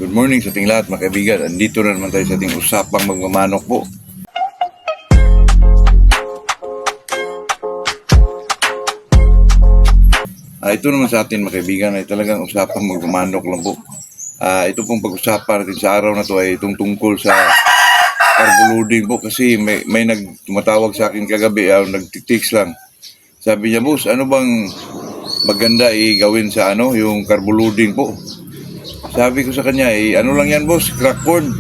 Good morning sa ating lahat mga kaibigan. Andito na naman tayo sa ating usapang magmamanok po. Ito naman sa atin mga kaibigan ay talagang usapang magmamanok lang po. Ito pong pag-usapan natin sa araw na to ay itong tungkol sa carbo loading po kasi may tumatawag sa akin kagabi, nagtitext lang. Sabi niya, boss, ano bang maganda gawin sa yung carbo loading po? Sabi ko sa kanya, ano lang yan boss, crack corn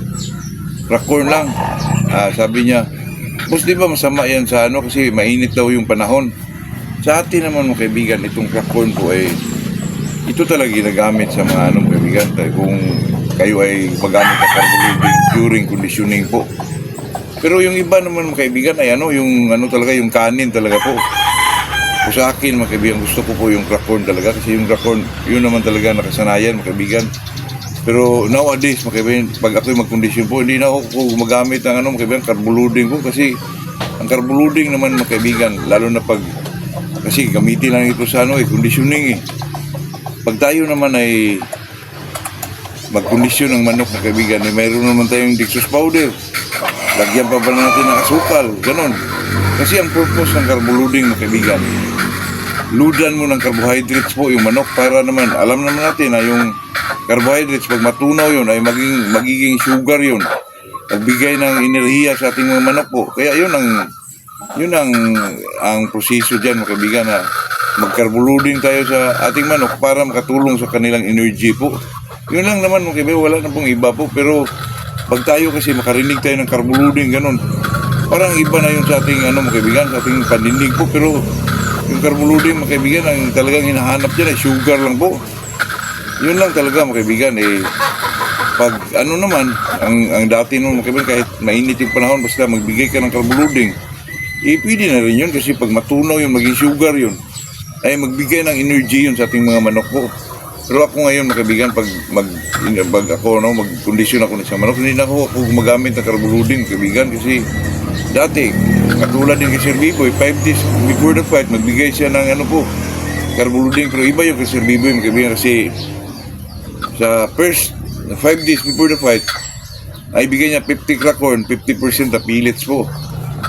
lang. Sabi niya, boss, di ba masama yan sa kasi mainit daw yung panahon. Sa atin naman mga kaibigan, itong crack corn po ito talaga ginagamit sa mga kaibigan, kung kayo ay magamit ng carbo loading during conditioning po. Pero yung iba naman mga kaibigan ay yung talaga, yung kanin talaga po. O sa akin mga kaibigan, gusto ko po yung crack corn talaga kasi yung crack corn, yun naman talaga nakasanayan mga kaibigan. Pero nowadays mga kaibigan, pag ako'y mag-condition po, hindi na ako gumagamit ng mga kaibigan, carbo loading po kasi ang carbo loading naman mga kaibigan, lalo na kasi gamitin lang ito sa conditioning Pag tayo naman ay mag-condition ng manok na kaibigan, mayroon naman tayong dextrose powder. Lagyan pa natin ng asukal, ganon. Kasi ang purpose ng carbo loading mga kaibigan, ludan mo ng carbohydrates po yung manok para naman, alam naman natin na yung carbohydrates, pag matunaw yun, ay magiging sugar yun. Magbigay ng enerhiya sa ating mga manok po. Kaya yun ang proseso dyan mga kaibigan, na mag-carbo loading tayo sa ating manok para makatulong sa kanilang energy po. Yun lang naman mga kaibigan, wala na pong iba po. Pero pag tayo kasi makarinig tayo ng carbo loading, ganon, parang iba na yun sa ating mga kaibigan, sa ating pandinig po. Pero yung carbo loading mga kaibigan, ang talagang hinahanap dyan ay sugar lang po. Yun lang talaga mga kaibigan. Pag naman, ang dati nung mga kaibigan, kahit mainit yung panahon, basta magbigay ka ng carbo loading, pwede na rin yun kasi pag matunaw yun, maging sugar yun, ay magbigay ng energy yun sa ating mga manok po. Pero ako ngayon mga kaibigan, pag mag-condition ako sa manok, hindi na ako gumagamit ng carbo loading mga kaibigan, kasi dati, katulad din kay Sir Biboy, 5 days before the fight, magbigay siya ng carbo loading. Pero iba yung kay Sir Biboy mga kaibigan, kasi sa first 5 days before the fight, ay bigay niya 50 crack corn, 50% na pellets po.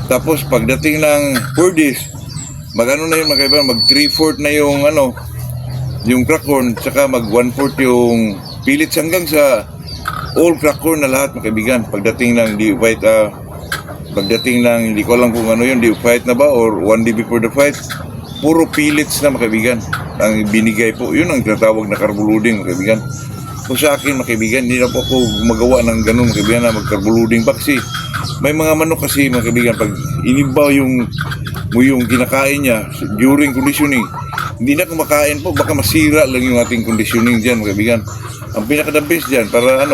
Tapos pagdating ng 4 days, na yun mga kaibigan, mag 3/4 na yung crack corn, saka mag 1/4 yung pellets, hanggang sa all crack corn na lahat mga kaibigan. Pagdating ng di-fight, hindi ko alam kung yun, di-fight na ba or 1 day before the fight, puro pellets na mga kaibigan ang binigay po. Yun ang tinatawag na carbo loading mga kaibigan. Kung sa akin mga kaibigan, hindi na po ako magawa ng ganun mga kaibigan, na mag-carbo loading pa, kasi may mga manok kasi mga kaibigan, pag inibaw yung kinakain niya during conditioning, hindi na kumakain po, baka masira lang yung ating conditioning dyan mga kaibigan. Ang pinaka-the best dyan, para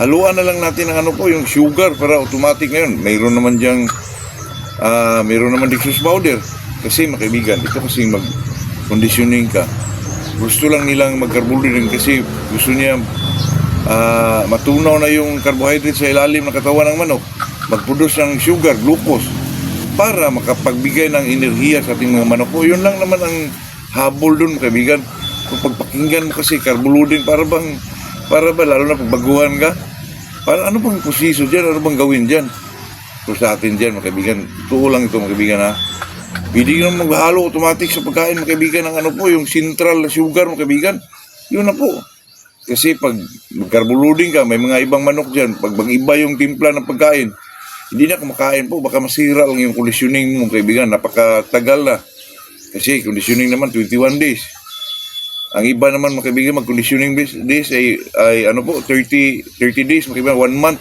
haluan na lang natin ng yung sugar, para automatic ngayon. Mayroon naman dextrose powder. Kasi mga kaibigan, ito kasi mag-conditioning ka, gusto lang nilang mag-carbo loading kasi gusto niya matunaw na yung carbohydrates sa ilalim ng katawan ng manok, mag-produce ng sugar, glucose, para makapagbigay ng enerhiya sa ating mga manok po. Yun lang naman ang habol dun mga kaibigan. Kung pagpakinggan mo kasi carbo loading, para ba lalo na pag baguhan ka, para ano bang proseso dyan, ano bang gawin dyan? So sa atin dyan mga kaibigan, totoo lang ito mga kaibigan pwede nang maghalo automatic sa pagkain mga kaibigan ng yung central na sugar mga kaibigan. Yun na po. Kasi pag mag-carbo loading ka, may mga ibang manok dyan, pag iba yung timpla ng pagkain, hindi na kumakain po, baka masira lang yung conditioning mo kaibigan, napakatagal na. Kasi conditioning naman 21 days. Ang iba naman mga kaibigan, mag-conditioning days ay 30 days mga kaibigan, 1 month.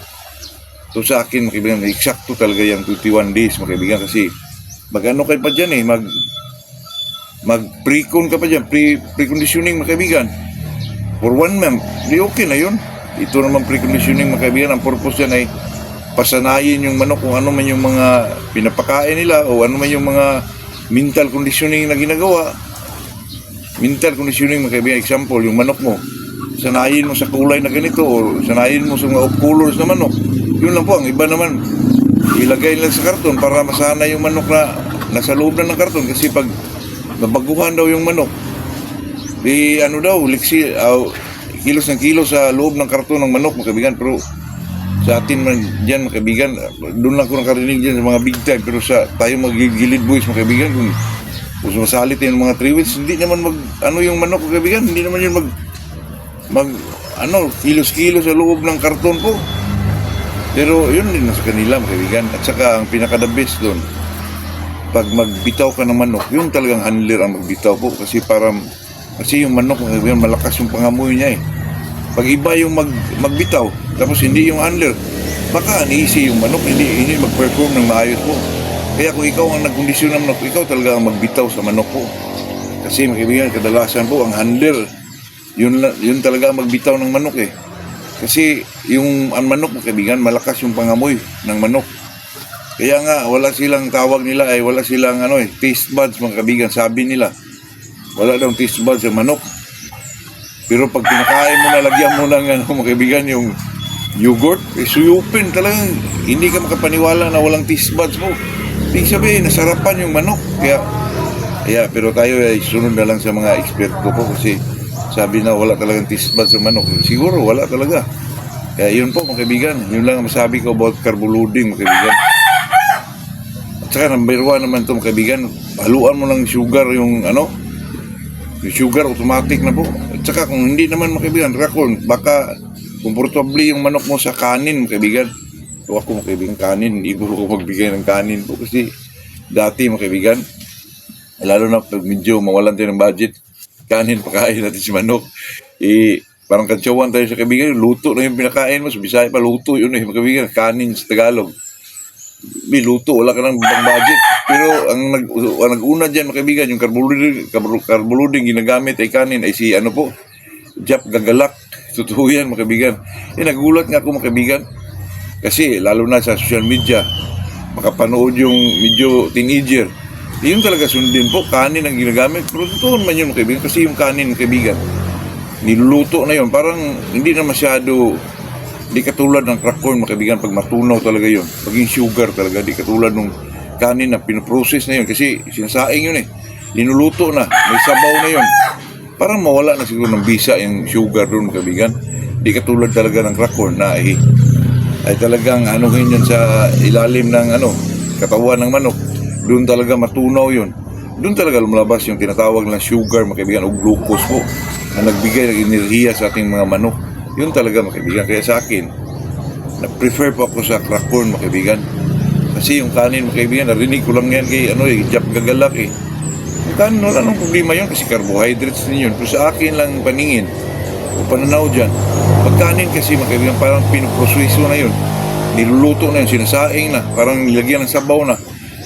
So sa akin mga kaibigan, eksakto talaga yung 21 days mga kaibigan, kasi mag-ano kayo pa dyan mag-pre-con ka pa dyan, pre-conditioning mga kaibigan, for 1 month, di okay na yun. Ito naman pre-conditioning mga kaibigan, ang purpose yan ay pasanayin yung manok kung ano man yung mga pinapakain nila, o ano man yung mga mental conditioning na ginagawa. Mental conditioning mga kaibigan, example, yung manok mo, sanayin mo sa kulay na ganito, o sanayin mo sa mga off-colors na manok. Yun lang po. Ang iba naman, ilagay lang sa karton para masana yung manok na nasa loob na ng karton, kasi pag nabaguhan daw yung manok, liksi, kilos ng kilos sa loob ng karton ng manok, mga kaibigan. Pero sa atin man dyan, mga kaibigan, doon lang ko nakarinig dyan sa mga big time. Pero sa tayo magigilid boys, mga kaibigan, kung masalit yung mga 3 weeks, hindi naman yung manok, mga kaibigan, hindi naman yun kilos-kilos sa loob ng karton po. Pero yun din sa kanila, mga kaibigan. At saka ang pinaka-the best doon, pag magbitaw ka ng manok, yun talagang handler ang magbitaw po. Kasi yung manok, mga kaibigan, malakas yung pangamoy niya eh. Pag iba yung magbitaw, tapos hindi yung handler, baka uneasy yung manok, hindi mag-perform ng maayos po. Kaya kung ikaw ang nagkondisyon ng manok, ikaw talaga ang magbitaw sa manok po. Kasi mga kaibigan, kadalasan po ang handler, yun talaga ang magbitaw ng manok eh. Kasi ang manok, mga kaibigan, malakas yung pangamoy ng manok. Kaya nga, wala silang tawag nila ay wala silang taste buds, mga kaibigan. Sabi nila, wala daw taste buds sa manok. Pero pag pinakain mo na, lagyan mo ng mga kaibigan, yung yogurt, suyupin talagang hindi ka makapaniwala na walang taste buds mo. Ibig sabihin, nasarapan yung manok. Pero tayo ay sunod na lang sa mga eksperto po kasi sabi na wala talagang taste buds sa manok. Siguro wala talaga. Kaya yun po, mga kaibigan. Yun lang ang masabi ko about carbo loading, mga kaibigan. At saka number 1 naman ito, mga kaibigan. Haluan mo ng sugar yung sugar automatic na po. At saka kung hindi naman, mga kaibigan, rakon, baka komportable yung manok mo sa kanin, mga kaibigan. So ako, mga kaibigan, kanin. Hindi ko magbigay ng kanin po kasi dati, mga kaibigan, lalo na pag medyo mawalan tayo ng budget, kanin pakain natin si manok. Parang kantsawan tayo sa kaibigan, luto na yung pinakain mo. Sa Bisaya pa, luto yun mga kaibigan, kanin sa Tagalog. Luto, wala ka ng bang budget. Pero ang nag-una dyan, mga kaibigan, yung carbo loading ginagamit ay kanin, ay si Jap Gagalak. Totoo yan, mga kaibigan. Nagulat nga ako, mga kaibigan. Kasi, lalo na sa social media, makapanood yung medyo teenager. Yun talaga sundin po, kanin ang ginagamit. Pero totoo naman yun, mga kaibigan, kasi yung kanin, mga kaibigan, niluluto na yun. Parang hindi na masyado, di katulad ng crack corn, mga kaibigan, pag matunaw talaga yun. Paging sugar talaga, di katulad ng kanin na pinoprocess na yun. Kasi sinasaing yun eh. Linuluto na, may sabaw na yun. Parang mawala na siguro ng bisa yung sugar doon, mga kaibigan. Di katulad talaga ng crack corn na ay talagang anuhin yun sa ilalim ng katawan ng manok. Doon talaga matunaw yun. Doon talaga lumalabas yung tinatawag na sugar, mga kaibigan, o glucose po, na nagbigay ng enerhiya sa ating mga manok. Yun talaga, mga kaibigan. Kaya sa akin, na-prefer po ako sa crack corn, mga kaibigan. Kasi yung kanin, mga kaibigan, narinig ko lang yan kay Jap Gagalak eh. Yung kanin, wala nang problema yun kasi carbohydrates din yun. Pero sa akin lang paningin, o pananaw dyan, pagkanin kasi, mga kaibigan, parang pinoproseso na yun. Niluluto na yun, sinasaing na, parang nilagyan ng sabaw na.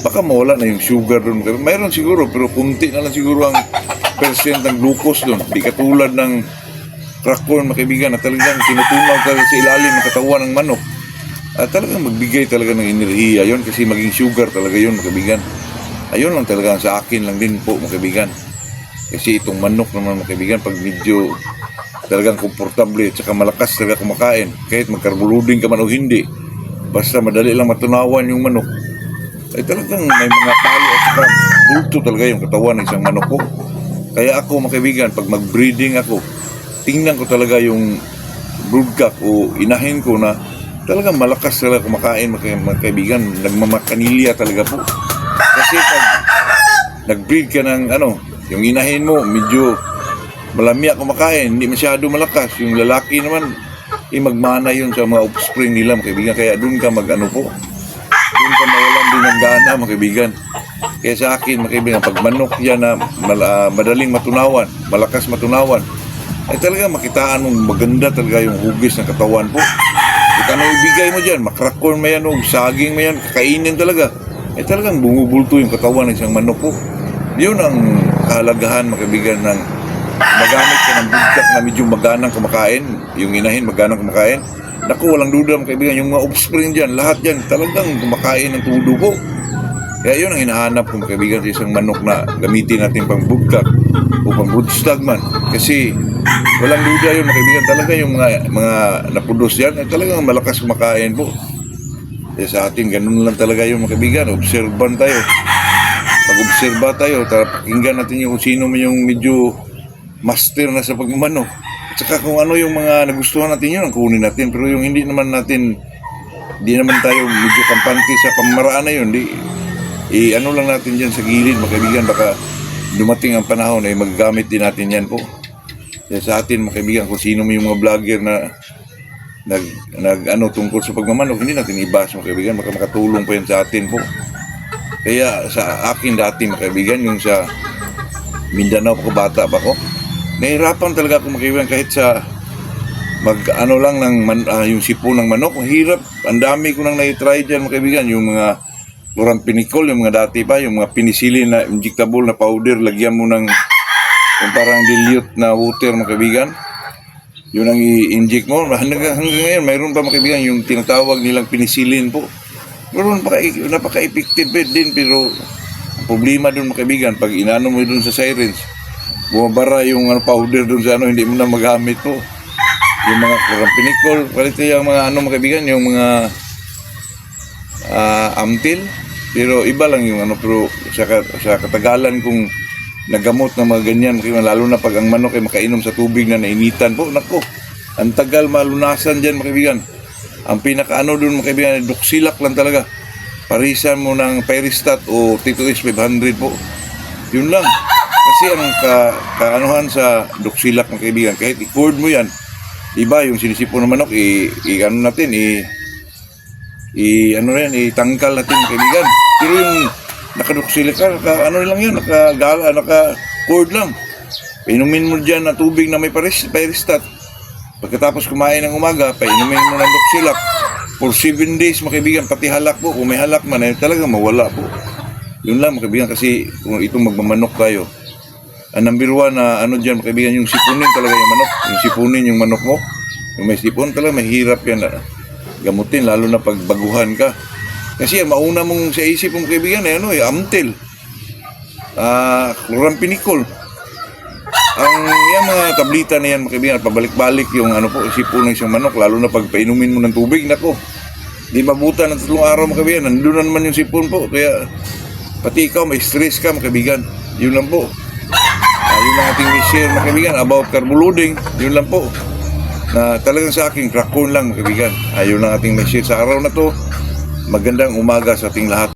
Baka mawala na yung sugar doon. Mayroon siguro, pero kunti na lang siguro ang percent ng glucose doon. Di katulad ng crack corn, mga kaibigan, na talagang tinutunaw talaga sa ilalim ng katawan ng manok. At talagang magbigay talaga ng enerhiya yun kasi maging sugar talaga yun, mga kaibigan. Ayun lang talaga sa akin lang din po, mga kaibigan. Kasi itong manok naman, mga kaibigan, pag medyo talagang komportable at saka malakas talaga kumakain, kahit mag-carbo loading ka man o hindi, basta madali lang matunawan yung manok, ay talagang may mga palo at saka bulto talaga yung katawan ng isang manok ko. Kaya ako, mga kaibigan, pag mag-breeding ako, tingnan ko talaga yung broodcock o inahin ko na talagang malakas talaga kumakain, mga kaibigan, nagmamakanilya talaga po. Kasi pag nag-breed ka ng yung inahin mo, medyo malamya kumakain, hindi masyado malakas. Yung lalaki naman, magmana yun sa mga offspring nila, mga kaibigan. Kaya doon ka doon ka mawalan din ng gana, mga kaibigan. Kaya sa akin, mga kaibigan, pag manok yan na madaling matunawan, malakas matunawan, ay talaga makitaan mong maganda talaga yung hugis ng katawan po. Kung ano ibigay mo dyan, makrak corn mo yan o saging mo yan, kakainin talaga. Ay talagang bumubulto yung katawan ng isang manok po. Yun ang kahalagahan, mga kaibigan, ng magamit ka ng broodcock na medyo maganang kumakain, yung inahin maganang kumakain. Naku, walang duda, mga kaibigan, yung mga offspring dyan, lahat dyan, talagang kumakain ng tudo po. Kaya yun ang hinahanap ko, mga kaibigan, sa isang manok na gamitin natin pang broodcock o pang broodstag man. Kasi walang duda yun, mga kaibigan, talaga yung mga napudos yan, ay talagang malakas kumakain po. Kaya sa atin, ganun lang talaga yung mga kaibigan, observan tayo. Pag-obserba tayo, pakinggan natin yung kung sino man yung medyo master na sa pagmanok. At saka kung ano yung mga nagustuhan natin yun, ang kunin natin. Pero yung hindi naman tayo medyo kampante sa pamaraan na yun, ano lang natin dyan sa gilid, mga kaibigan, baka dumating ang panahon ay magagamit din natin yan po. Kaya sa atin, mga kaibigan, kung sino mo yung mga vlogger na tungkol sa pagmamanok, hindi natin ibas, mga kaibigan, baka makatulong pa yan sa atin po. Kaya sa akin dati, mga kaibigan, yung sa Mindanao, bata pa ko, nahirapan talaga ako, mga kaibigan, kahit sa lang ng yung sipon ng manok, mahirap. Ang dami ko nang na-try dyan, mga kaibigan, yung mga chloramphenicol, yung mga dati pa, yung mga penicillin na injectable na powder, lagyan mo ng yung parang dilute na water, mga kaibigan. Yun ang i-inject mo. Hanggang ngayon, mayroon pa, mga kaibigan, yung tinatawag nilang penicillin po. Pero napaka-effective din, pero ang problema doon, mga kaibigan, pag inano mo doon sa sirens, bumabara yung powder doon sa hindi mo na magamit po. Yung mga chloramphenicol, palito yung mga mga kaibigan, yung mga amtil, pero iba lang yung pero sa katagalan kung nagamot ng mga ganyan, lalo na pag ang manok ay makainom sa tubig na nainitan po, nako, ang tagal malunasan dyan, mga kaibigan. Ang pinaka doon, mga kaibigan, Duxilak lang talaga. Parisan mo ng Peristat o Tito's 500 po, yun lang. Kasi ang kaanuhan sa Duxilak, mga kaibigan, kahit i-cord mo yan, iba yung sinisipon ng manok, itangkal natin, mga kaibigan. Pero yung nakaduksila ka, lang yan, naka-cord lang. Painumin mo dyan na tubig na may Peristat. Pagkatapos kumain ng umaga, painumin mo ng Duxilak. For 7 days, mga kaibigan, pati halak po, kung may halak man, talagang mawala po. Yun lang, mga kaibigan, kasi kung itong magmamanok tayo, ang number 1 na dyan, mga kaibigan, yung sipunin talaga yung manok. Yung sipunin yung manok mo. Yung may sipon talaga, mahirap yan gamutin, lalo na pag baguhan ka. Kasi ang mauna mong sa isip mong kaibigan, amtil. Chloramphenicol. Yung mga tablita na yan, mga kaibigan, pabalik-balik yung sipon ng isang manok, lalo na pag painumin mo ng tubig, nako. Di mabuta ng 3 araw, mga kaibigan, nandun na naman yung sipon po. Kaya, pati ikaw, may stress ka, mga kaibigan. Yun lang po. Yun lang ating share, mga kaibigan, about carbo-loading. Yun lang po. Na talagang sa akin, crack corn lang, mga kaibigan. Yun lang ating share sa araw na to. Magandang umaga sa ating lahat.